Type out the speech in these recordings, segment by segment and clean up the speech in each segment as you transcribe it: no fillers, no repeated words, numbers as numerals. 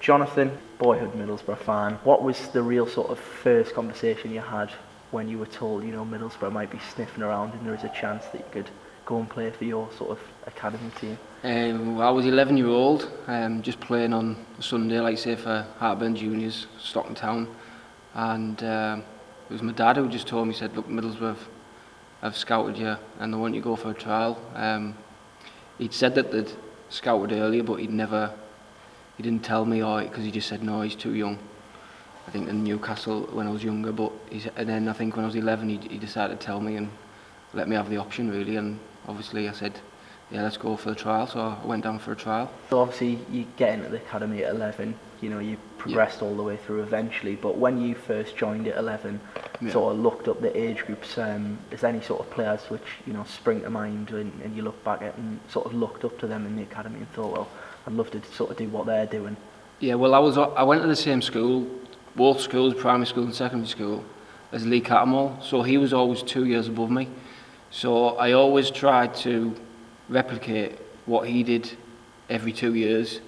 Jonathan, boyhood Middlesbrough fan, what was the real sort of first conversation you had when you were told, Middlesbrough might be sniffing around and there is a chance that you could go and play for your sort of academy team? I was 11-year-old, just playing on a Sunday, like say for Hartburn Juniors, Stockton Town, and it was my dad who just told me, said, look, Middlesbrough have scouted you and they want you to go for a trial. He'd said that they'd scouted earlier, but he didn't tell me, because he just said no, he's too young. I think in Newcastle when I was younger, and then I think when I was 11 he decided to tell me and let me have the option really, and obviously I said, yeah, let's go for the trial, so I went down for a trial. So obviously you get into the academy at 11, you progressed all the way through eventually, but when you first joined at 11, sort of looked up the age groups, is there any sort of players which, spring to mind and you look back at and sort of looked up to them in the academy and thought, well, I'd love to sort of do what they're doing? Yeah, well I went to the same school, both schools, primary school and secondary school, as Lee Cattermole, so he was always 2 years above me. So I always tried to replicate what he did every 2 years.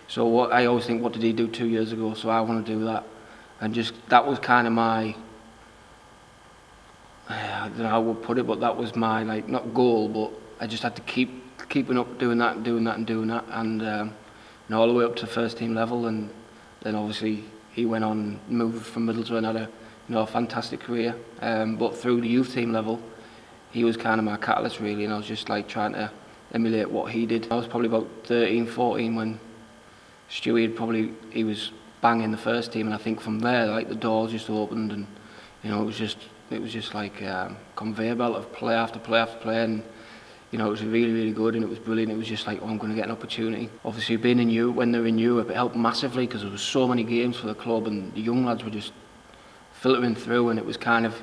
So I always think, what did he do 2 years ago? So I want to do that. And just, that was kind of my, I don't know how I would put it, but that was my, not goal, but I just had to keeping up doing that and doing that and doing that. And all the way up to first team level. And then obviously he went on, moved from Middlesbrough and had a fantastic career. But through the youth team level, he was kind of my catalyst really, and I was just trying to emulate what he did. I was probably about 13, 14 when Stewie he was banging the first team, and I think from there the doors just opened, and it was just like conveyor belt of play after play after play, and it was really, really good, and it was brilliant. It was just like, I'm going to get an opportunity. Obviously being in Europe, when they're in Europe, it helped massively because there was so many games for the club, and the young lads were just filtering through, and it was kind of,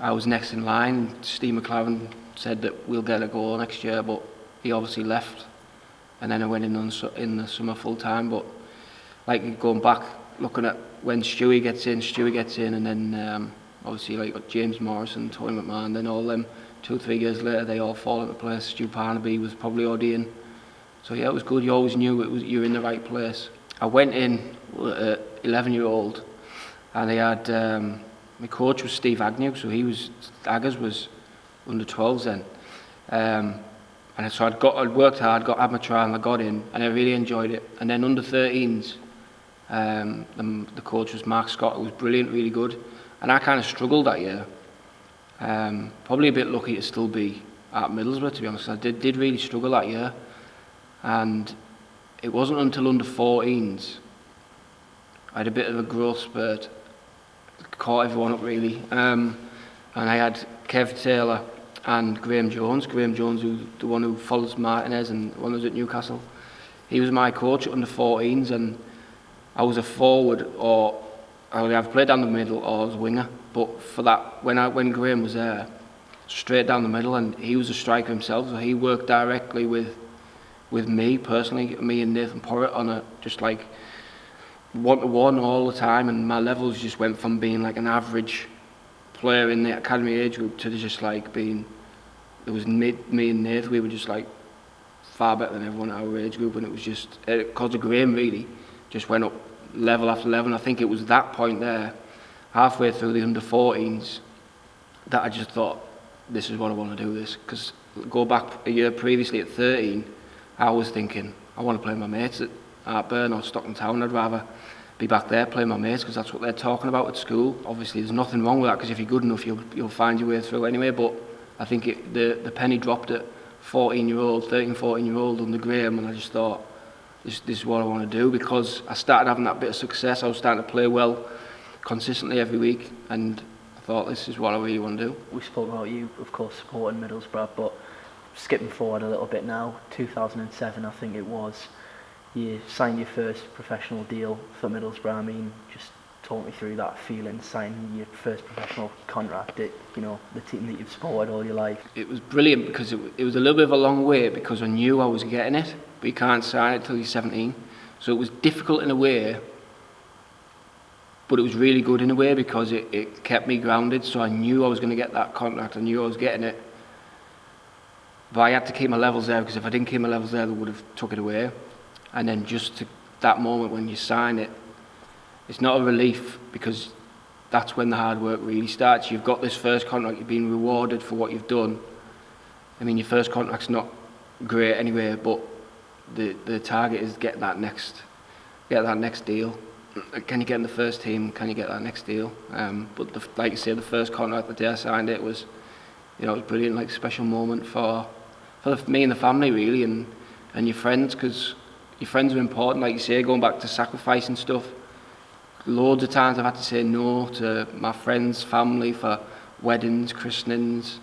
I was next in line. Steve McLaren said that we'll get a goal next year, but he obviously left, and then I went in the summer full time. But going back, looking at when Stewie gets in, and then obviously got James Morrison, Tony McMahon, then all them 2-3 years later they all fall into place. Stu Parnaby was probably ordained, so yeah, it was good. You always knew you're in the right place. I went in 11-year-old, and they had. My coach was Steve Agnew, so Aggers was under 12s then. And so I'd worked hard, had my trial, and I got in, and I really enjoyed it. And then under 13s, the coach was Mark Scott, who was brilliant, really good. And I kind of struggled that year. Probably a bit lucky to still be at Middlesbrough, to be honest. I did really struggle that year. And it wasn't until under 14s I had a bit of a growth spurt. Caught everyone up really, and I had Kev Taylor and Graham Jones, who's the one who follows Martinez and the one who's at Newcastle. He was my coach at under 14s, and I was a forward, or I would have played down the middle or I was a winger. But for that, when Graham was there, straight down the middle, and he was a striker himself, so he worked directly with me personally, me and Nathan Porritt on a just one-to-one all the time, and my levels just went from being an average player in the academy age group to just being, it was me and Nathan, we were just far better than everyone at our age group, and it was just, because of Graham really, just went up level after level. And I think it was that point there, halfway through the under 14s, that I just thought, this is what I want to do this, because go back a year previously at 13, I was thinking, I want to play with my mates at Hartburn or Stockton Town. I'd rather be back there playing my mates because that's what they're talking about at school. Obviously there's nothing wrong with that, because if you're good enough you'll find your way through anyway, but I think the penny dropped at 13-14-year-old under Graham, and I just thought, this is what I want to do, because I started having that bit of success. I was starting to play well consistently every week, and I thought, this is what I really want to do. We spoke about you, of course, supporting Middlesbrough, but skipping forward a little bit now, 2007 I think it was, you signed your first professional deal for Middlesbrough. I mean, just talk me through that feeling, signing your first professional contract at, the team that you've supported all your life. It was brilliant, because it was a little bit of a long wait, because I knew I was getting it, but you can't sign it till you're 17. So it was difficult in a way, but it was really good in a way, because it kept me grounded, so I knew I was going to get that contract, I knew I was getting it. But I had to keep my levels there, because if I didn't keep my levels there, they would have took it away. And then just to that moment when you sign it, it's not a relief, because that's when the hard work really starts. You've got this first contract, you've been rewarded for what you've done. I mean, your first contract's not great anyway, but the target is get that next deal. Can you get in the first team? Can you get that next deal? But like you say, the first contract, the day I signed it, was, it was brilliant, like special moment for me and the family really, and your friends, because your friends are important. Like you say, going back to sacrifice and stuff. Loads of times I've had to say no to my friends, family, for weddings, christenings,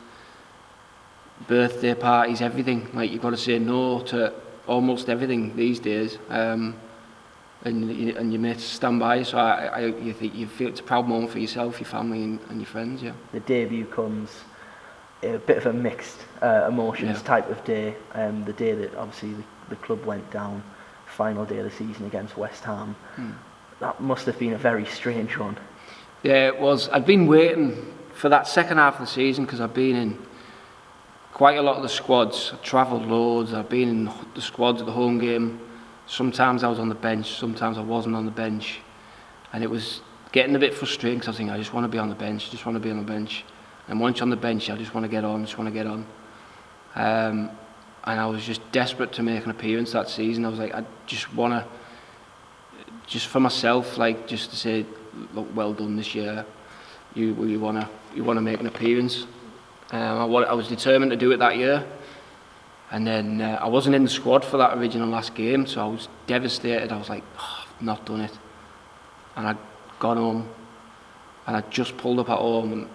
birthday parties, everything. Like, you've got to say no to almost everything these days, and your mates stand by you. So you feel it's a proud moment for yourself, your family, and your friends. Yeah. The debut comes a bit of a mixed emotions type of day. The day that obviously the club went down, final day of the season against West Ham. That must have been a very strange one. Yeah, it was. I'd been waiting for that second half of the season, because I've been in quite a lot of the squads. I've travelled loads. I've been in the squads at the home game. Sometimes I was on the bench, sometimes I wasn't on the bench. And it was getting a bit frustrating, because I was thinking, I just want to be on the bench, And once you're on the bench, I just want to get on, And I was just desperate to make an appearance that season. I was like, I just want to, just for myself, like, just to say, look, well done this year. You want to make an appearance. I was determined to do it that year. And then I wasn't in the squad for that original last game, so I was devastated. I was like, I've not done it. And I'd gone home, and I just pulled up at home, and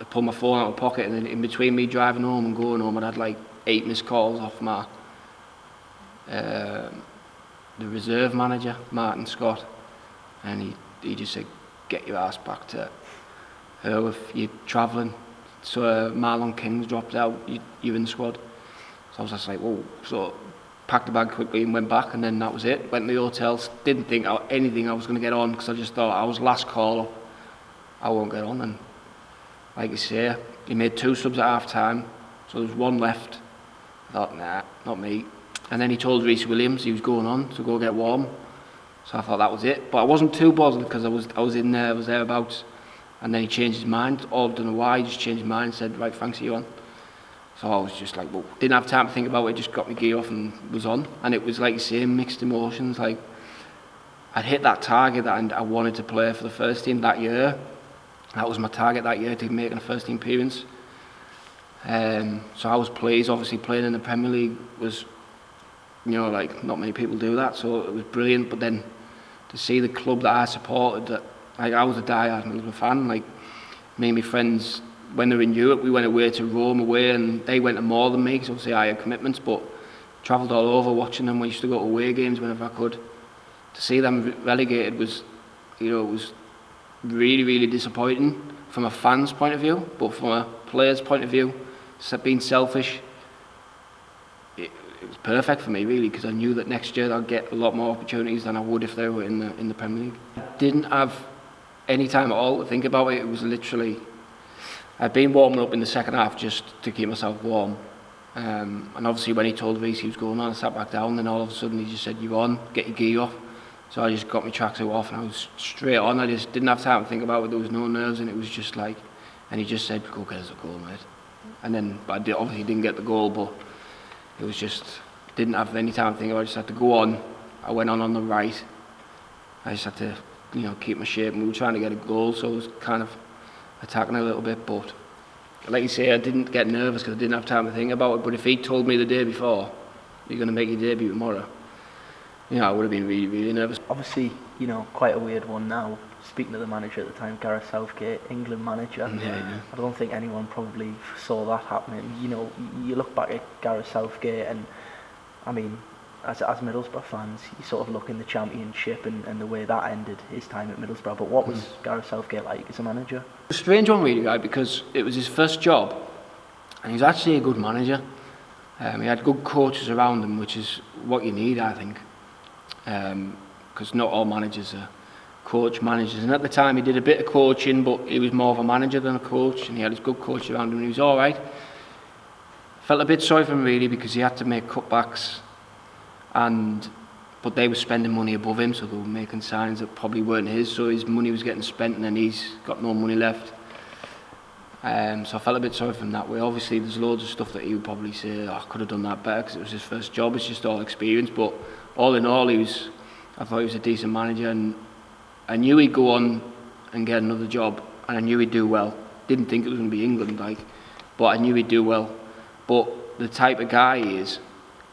I pulled my phone out of my pocket, and then in between me driving home and going home, I'd had like 8 missed calls off my the reserve manager, Martin Scott, and he just said, get your ass back to her if you're travelling. So Marlon King's dropped out, you're in the squad. So I was just like, whoa. So packed the bag quickly and went back, and then that was it. Went to the hotel, didn't think anything I was going to get on, because I just thought I was last call up, I won't get on. And like you say, he made 2 subs at half time, so there was 1 left. I thought, nah, not me. And then he told Reece Williams he was going on to go get warm. So I thought that was it. But I wasn't too bothered, because I was in there, I was thereabouts. And then he changed his mind. I don't know why, he just changed his mind and said, right, thanks, you on. So I was just like, well, didn't have time to think about it, just got my gear off and was on. And it was like you say, mixed emotions. Like, I'd hit that target that I wanted to play for the first team that year. That was my target that year, to make a first team appearance. So I was pleased. Obviously playing in the Premier League was, like, not many people do that, so it was brilliant. But then to see the club that I supported, that, like, I was a die-hard Middlesbrough fan. Like, me and my friends, when they were in Europe, we went away to Rome and they went to more than me, because obviously I had commitments, but travelled all over watching them. We used to go to away games whenever I could. To see them relegated was, it was really, really disappointing from a fan's point of view, but from a player's point of view, being selfish, it was perfect for me, really, because I knew that next year I'd get a lot more opportunities than I would if they were in the Premier League. I didn't have any time at all to think about it. It was literally, I'd been warming up in the second half just to keep myself warm. And obviously when he told Reece he was going on, I sat back down, and all of a sudden he just said, you on, get your gear off. So I just got my tracksuit off and I was straight on. I just didn't have time to think about it. There was no nerves, and it was just like, and he just said, go get us a goal, mate. And then, but obviously didn't get the goal, but it was just, didn't have any time to think about it. I just had to go on. I went on the right. I just had to, keep my shape, and we were trying to get a goal, so I was kind of attacking a little bit. But like you say, I didn't get nervous because I didn't have time to think about it. But if he told me the day before, you're going to make your debut tomorrow, I would have been really, really nervous. Obviously, quite a weird one now. Speaking to the manager at the time, Gareth Southgate, England manager. Yeah. I don't think anyone probably saw that happening. You look back at Gareth Southgate, and I mean, as Middlesbrough fans, you sort of look in the Championship and the way that ended his time at Middlesbrough. But what was Gareth Southgate like as a manager? A strange one, really, right? Because it was his first job, and he was actually a good manager. He had good coaches around him, which is what you need, I think. Because not all managers are coach managers, and at the time he did a bit of coaching, but he was more of a manager than a coach, and he had his good coach around him, and he was all right. Felt a bit sorry for him, really, because he had to make cutbacks, but but they were spending money above him, so they were making signings that probably weren't his, so his money was getting spent and then he's got no money left. So I felt a bit sorry for him that way. Obviously there's loads of stuff that he would probably say, I could have done that better because it was his first job. It's just all experience, but all in all I thought he was a decent manager, and I knew he'd go on and get another job, and I knew he'd do well. Didn't think it was going to be England, but I knew he'd do well. But the type of guy he is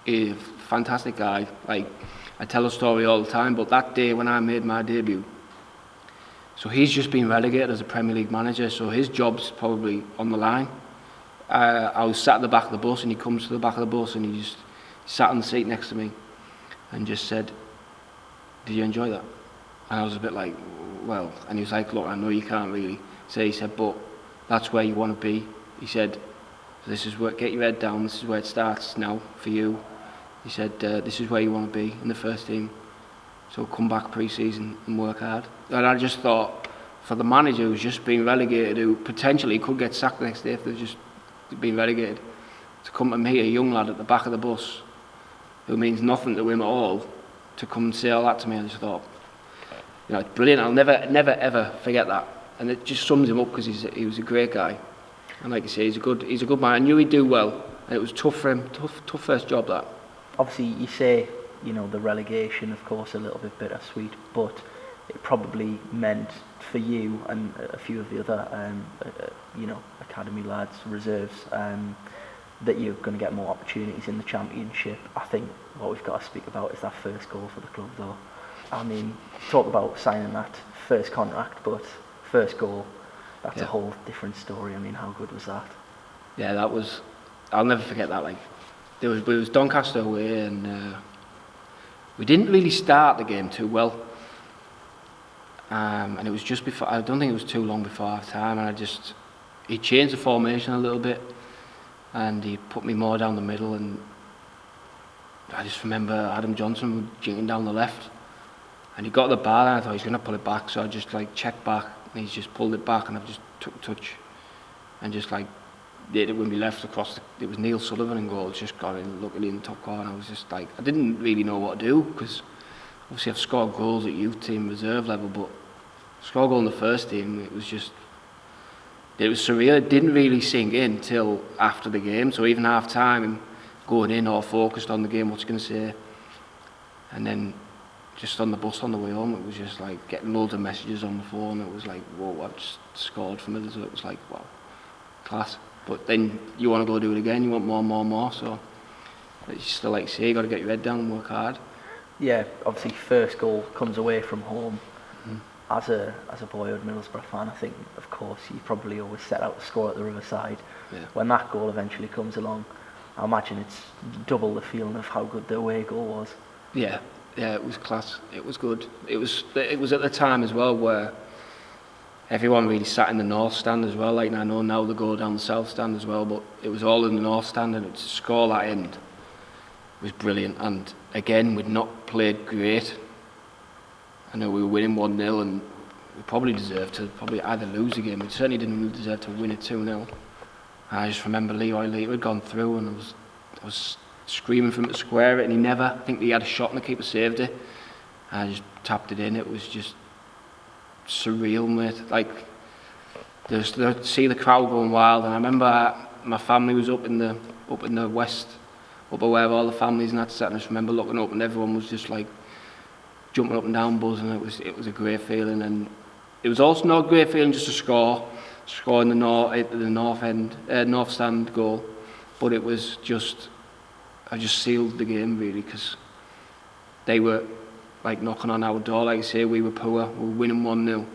a fantastic guy. Like, I tell a story all the time, but that day when I made my debut, so he's just been relegated as a Premier League manager, so his job's probably on the line. I was sat at the back of the bus, and he comes to the back of the bus and he just sat on the seat next to me and just said, "Did you enjoy that?" And I was a bit like, well, and he was like, "Look, I know you can't really say," he said, "but that's where you want to be." He said, "This is where, get your head down, this is where it starts now for you." He said, "This is where you want to be in the first team. So come back pre-season and work hard." And I just thought, for the manager who's just been relegated, who potentially could get sacked the next day if they've just been relegated, to come to me, a young lad at the back of the bus, who means nothing to him at all, to come and say all that to me, I just thought, it's brilliant. I'll never ever forget that. And it just sums him up because he was a great guy. And like you say, he's a good man. I knew he'd do well. And it was tough for him, tough first job that. Obviously, you say, the relegation, of course, a little bit bittersweet, but it probably meant for you and a few of the other, academy lads, reserves, that you're going to get more opportunities in the Championship. I think what we've got to speak about is that first goal for the club, though. I mean, talk about signing that first contract, but first goal, that's a whole different story. I mean, how good was that? Yeah, that was, I'll never forget that. Like, it was Doncaster away, and we didn't really start the game too well. And it was just before, I don't think it was too long before half time, and he changed the formation a little bit, and he put me more down the middle, and I just remember Adam Johnson jinking down the left, and he got the ball, and I thought he's going to pull it back, so I just checked back, and he's just pulled it back, and I've just took touch, and just did it when we left across, it was Neil Sullivan in goal, just got in, luckily in the top corner. I was just I didn't really know what to do, because obviously I've scored goals at youth team reserve level, but score a goal in the first team, it was surreal. It didn't really sink in till after the game, so even half time, going in all focused on the game, what's going to say, and then just on the bus on the way home, it was just getting loads of messages on the phone. It was whoa, I've just scored from it, so it was wow, class. But then you want to go do it again, you want more, so it's still say, you got to get your head down and work hard. Yeah, obviously first goal comes away from home. As a boyhood Middlesbrough fan, I think, of course, you probably always set out to score at the Riverside. Yeah. When that goal eventually comes along, I imagine it's double the feeling of how good the away goal was. Yeah, it was class. It was good. It was at the time as well where everyone really sat in the north stand as well. I know now they go down the south stand as well, but it was all in the north stand, and to score that end was brilliant. And again, we'd not played great. I know we were winning 1-0, and we probably deserved to either lose the game. We certainly didn't deserve to win it 2-0. I just remember Leroy Leiter had gone through, and I was screaming for him to square it, and I think he had a shot and the keeper saved it. I just tapped it in. It was just surreal, mate. To see the crowd going wild, and I remember my family was up in the west, up where all the families and that sat, and I just remember looking up, and everyone was just jumping up and down, buzzing. It was a great feeling, and it was also not a great feeling just to score in the north stand goal, but it was just, I just sealed the game really, because they were knocking on our door. Like I say, we were poor, we were winning 1-0,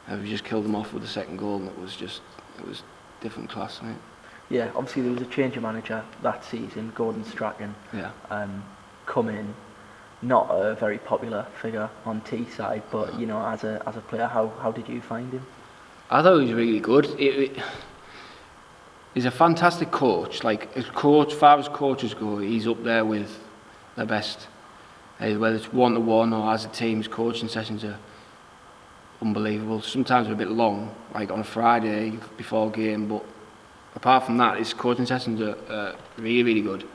and we just killed them off with the second goal, and it was different class, mate. Yeah, obviously there was a change of manager that season. Gordon Strachan come in. Not a very popular figure on Teesside, but as a player, how did you find him? I thought he was really good. He's a fantastic coach. Far as coaches go, he's up there with the best. Whether it's 1-to-1 or as a team, his coaching sessions are unbelievable. Sometimes they're a bit long, on a Friday before a game, but apart from that, his coaching sessions are really, really good.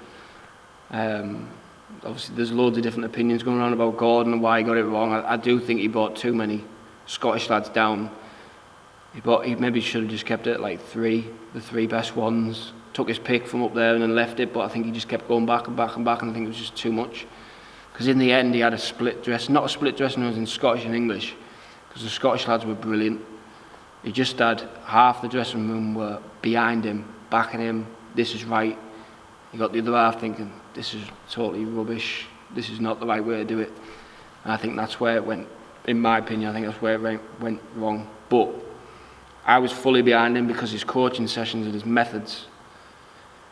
obviously there's loads of different opinions going around about Gordon and why he got it wrong. I do think he brought too many Scottish lads down. He maybe should have just kept it at like the three best ones, took his pick from up there and then left it, but I think he just kept going back and back and back, and I think it was just too much. Because in the end he had a split dress, not a split dressing room in Scottish and English, because the Scottish lads were brilliant. He just had half the dressing room were behind him, backing him, this is right. You got the other half thinking, this is totally rubbish, this is not the right way to do it. And I think that's where it went, in my opinion, I think that's where it went wrong. But I was fully behind him because his coaching sessions and his methods,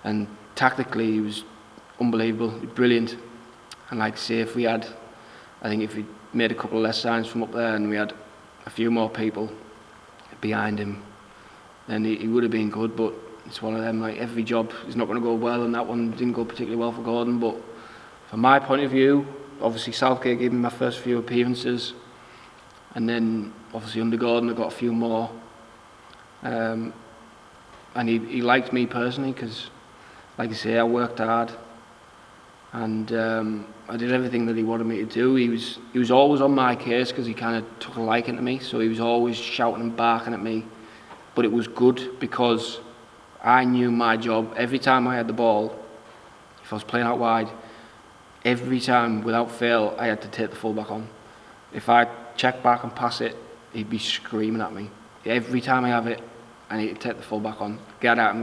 and tactically he was unbelievable, brilliant. And like I say, if we made a couple of less signs from up there and we had a few more people behind him, then he would have been good. But it's one of them, like every job is not going to go well, and that one didn't go particularly well for Gordon. But from my point of view, obviously Southgate gave me my first few appearances, and then obviously under Gordon I got a few more. And he liked me personally because, like I say, I worked hard, and I did everything that he wanted me to do. He was always on my case because he kind of took a liking to me, so he was always shouting and barking at me. But it was good because I knew my job. Every time I had the ball, if I was playing out wide, every time without fail I had to take the fullback on. If I check back and pass it, he'd be screaming at me. Every time I have it, I need to take the fullback on, get at him,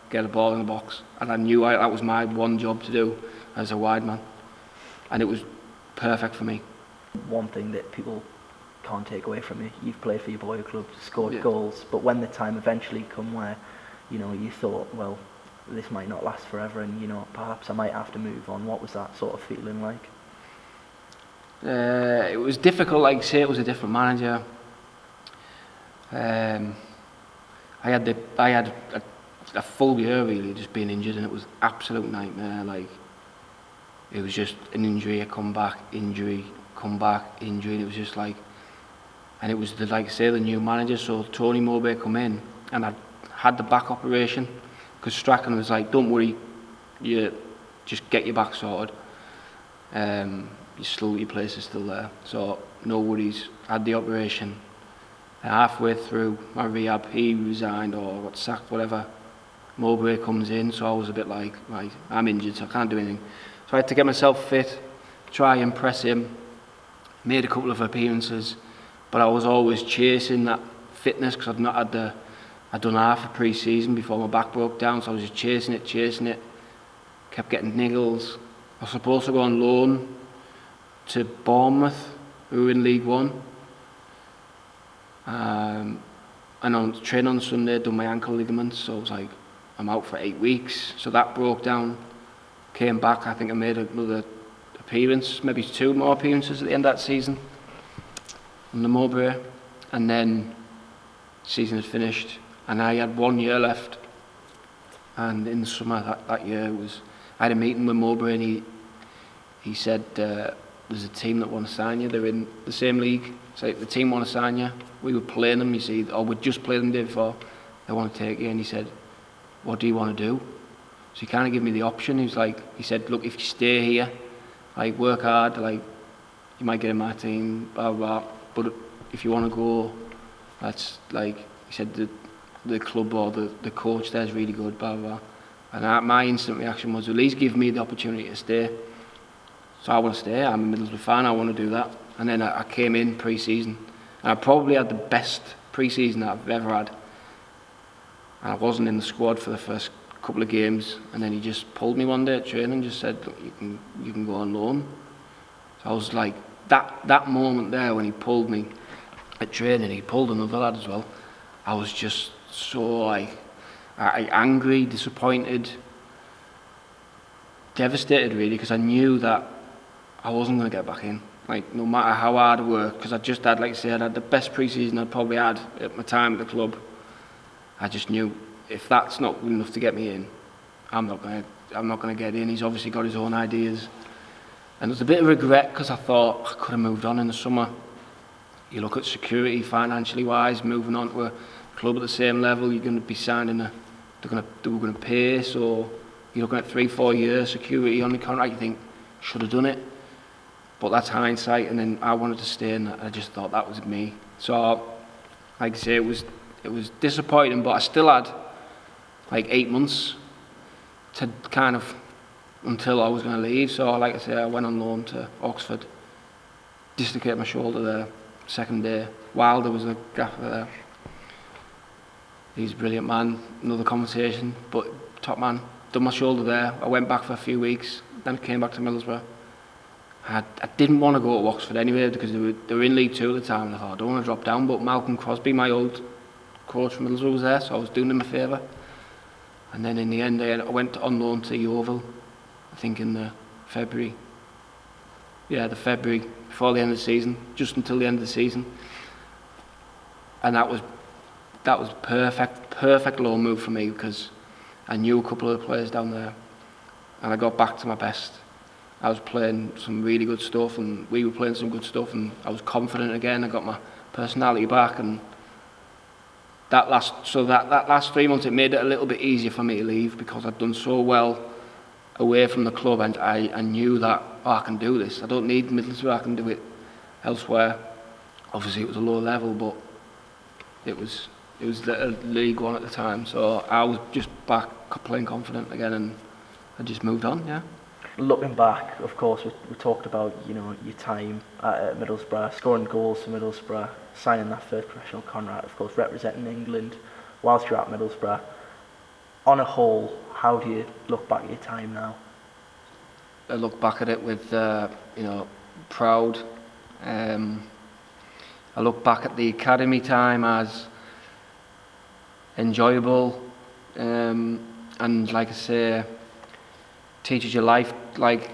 get the ball in the box. And I knew that was my one job to do as a wide man, and it was perfect for me. One thing that people can't take away from you, you've played for your boy club, scored goals, but when the time eventually come where, you know, you thought, well, this might not last forever, and you know, perhaps I might have to move on. What was that sort of feeling like? It was difficult. Like I say, it was a different manager. I had a full year really just being injured, and it was absolute nightmare. Like, it was just an injury, a comeback, injury, comeback, injury, and it was just like, and it was like I say, the new manager. So Tony Mowbray come in, and I had the back operation because Strachan was like, don't worry, you just get your back sorted. Your place is still there, so no worries. I had the operation. And halfway through my rehab, he resigned or got sacked, whatever. Mowbray comes in, so I was a bit like, right, I'm injured, so I can't do anything. So I had to get myself fit, try and impress him. Made a couple of appearances, but I was always chasing that fitness because I'd done half a pre-season before my back broke down, so I was just chasing it. Kept getting niggles. I was supposed to go on loan to Bournemouth, who were in League One. And on training on Sunday, done my ankle ligaments, so I was like, I'm out for 8 weeks. So that broke down. Came back, I think I made another appearance, maybe 2 more appearances at the end of that season under Mowbray. And then season had finished, and I had 1 year left. And in the summer that year I had a meeting with Mowbray, and he said, there's a team that want to sign you. They're in the same league. So the team want to sign you. We were playing them, you see, or we'd just played them the day before. They want to take you, and he said, what do you want to do? So he kind of gave me the option. He said, look, if you stay here, like, work hard, like, you might get in my team, blah, blah, blah. But if you want to go, that's like, he said, the club or the coach there is really good, blah, blah. And my instant reaction was, at least give me the opportunity to stay. So I want to stay. I'm a Middlesbrough fan. I want to do that. And then I came in pre-season, and I probably had the best pre-season that I've ever had. And I wasn't in the squad for the first couple of games, and then he just pulled me one day at training and just said, look, you can go on loan. So I was like, that moment there when he pulled me at training, he pulled another lad as well. I was just so like angry, disappointed, devastated really, because I knew that I wasn't going to get back in. Like, no matter how hard I worked, because I just had, like I said, I had the best pre-season I'd probably had at my time at the club. I just knew if that's not good enough to get me in, I'm not going to get in. He's obviously got his own ideas, and there's a bit of regret because I thought I could have moved on in the summer. You look at security, financially wise, moving on to a club at the same level, you're going to be signing they were going to pay, so you're looking at 3-4 years security on the contract. You think should have done it. But that's hindsight, and then I wanted to stay, and I just thought that was me. So, like I say, it was disappointing, but I still had like 8 months to kind of until I was going to leave. So, like I say, I went on loan to Oxford, dislocated my shoulder there, second day. Wilder was the gaffer there. He's a brilliant man, another conversation, but top man. Done my shoulder there. I went back for a few weeks, then I came back to Middlesbrough. I didn't want to go to Oxford anyway because they were in League Two at the time, and I thought I don't want to drop down. But Malcolm Crosby, my old coach from Middlesbrough, was there, so I was doing him a favour. And then in the end, I went on loan to Yeovil, I think in the February. Yeah, the February before the end of the season, just until the end of the season. And that was perfect loan move for me because I knew a couple of the players down there, and I got back to my best. I was playing some really good stuff, and we were playing some good stuff, and I was confident again. I got my personality back, and that last 3 months, it made it a little bit easier for me to leave because I'd done so well away from the club, and I knew that I can do this. I don't need Middlesbrough, I can do it elsewhere. Obviously, it was a low level, but it was League One at the time, so I was just back playing confident again, and I just moved on. Yeah. Looking back, of course, we talked about your time at Middlesbrough, scoring goals for Middlesbrough, signing that first professional contract, of course, representing England whilst you're at Middlesbrough. On a whole, how do you look back at your time now? I look back at it with proud. I look back at the academy time as enjoyable, and like I say, teaches you life. Like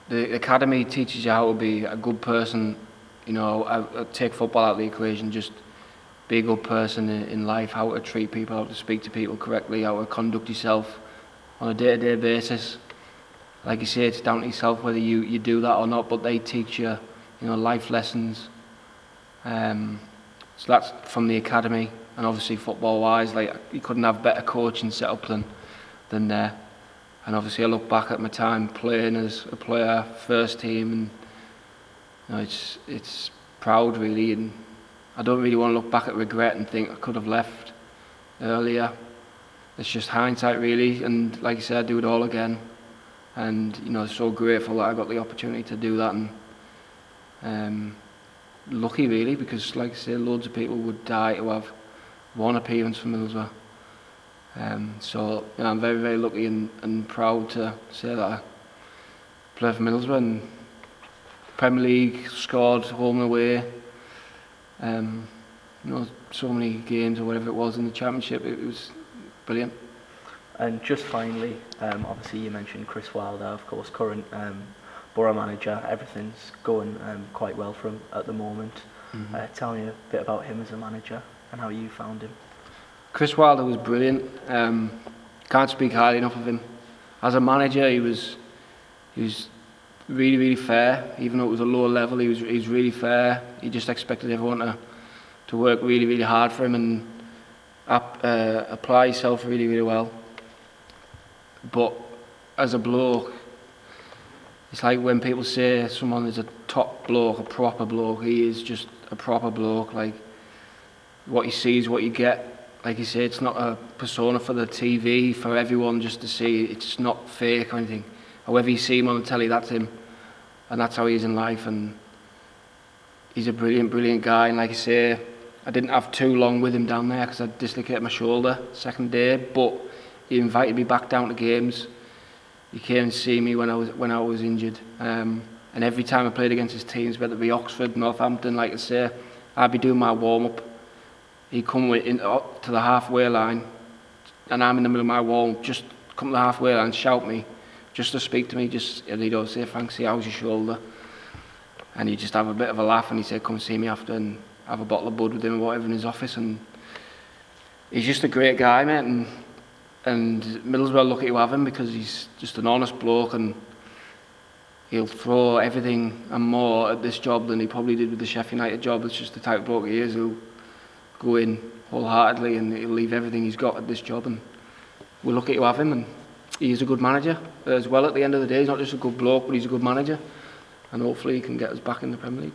the academy teaches you how to be a good person. I take football out of the equation, just be a good person in life, how to treat people, how to speak to people correctly, how to conduct yourself on a day-to-day basis. Like you say, it's down to yourself whether you do that or not, but they teach you, life lessons. So that's from the academy, and obviously football-wise, like you couldn't have better coaching set up than there. And obviously I look back at my time playing as a player, first team, and it's proud really, and I don't really want to look back at regret and think I could have left earlier. It's just hindsight really, and like I said, I do it all again. And so grateful that I got the opportunity to do that, and lucky really, because like I say, loads of people would die to have one appearance for Middlesbrough. So I'm very, very lucky and proud to say that I play for Middlesbrough, and Premier League, scored home and away, so many games or whatever it was in the Championship. It was brilliant. And just finally, obviously you mentioned Chris Wilder, of course, current Boro manager. Everything's going quite well for him at the moment. Mm-hmm. Tell me a bit about him as a manager and how you found him. Chris Wilder was brilliant. Can't speak highly enough of him. As a manager, he was really, really fair. Even though it was a lower level, he was really fair. He just expected everyone to work really, really hard for him and apply himself really, really well. But as a bloke, it's like when people say someone is a top bloke, a proper bloke, he is just a proper bloke. Like, what you see is what you get. Like you say, it's not a persona for the TV, for everyone just to see. It's not fake or anything. However you see him on the telly, that's him. And that's how he is in life. And he's a brilliant, brilliant guy. And like I say, I didn't have too long with him down there because I dislocated my shoulder second day. But he invited me back down to games. He came and see me when I was injured. And every time I played against his teams, whether it be Oxford, Northampton, like I say, I'd be doing my warm-up. He'd come to the halfway line, and I'm in the middle of my wall, just come to the halfway line, shout me, just to speak to me, and he'd always say, "Thanks, how's your shoulder?" And he'd just have a bit of a laugh, and he'd say, "Come see me after, and have a bottle of bud with him or whatever in his office." And he's just a great guy, mate, and Middlesbrough are lucky to have him because he's just an honest bloke, and he'll throw everything and more at this job than he probably did with the Sheffield United job. It's just the type of bloke he is who'll go in wholeheartedly, and he'll leave everything he's got at this job, and we're lucky to have him, and he's a good manager as well. At the end of the day, he's not just a good bloke, but he's a good manager, and hopefully he can get us back in the Premier League.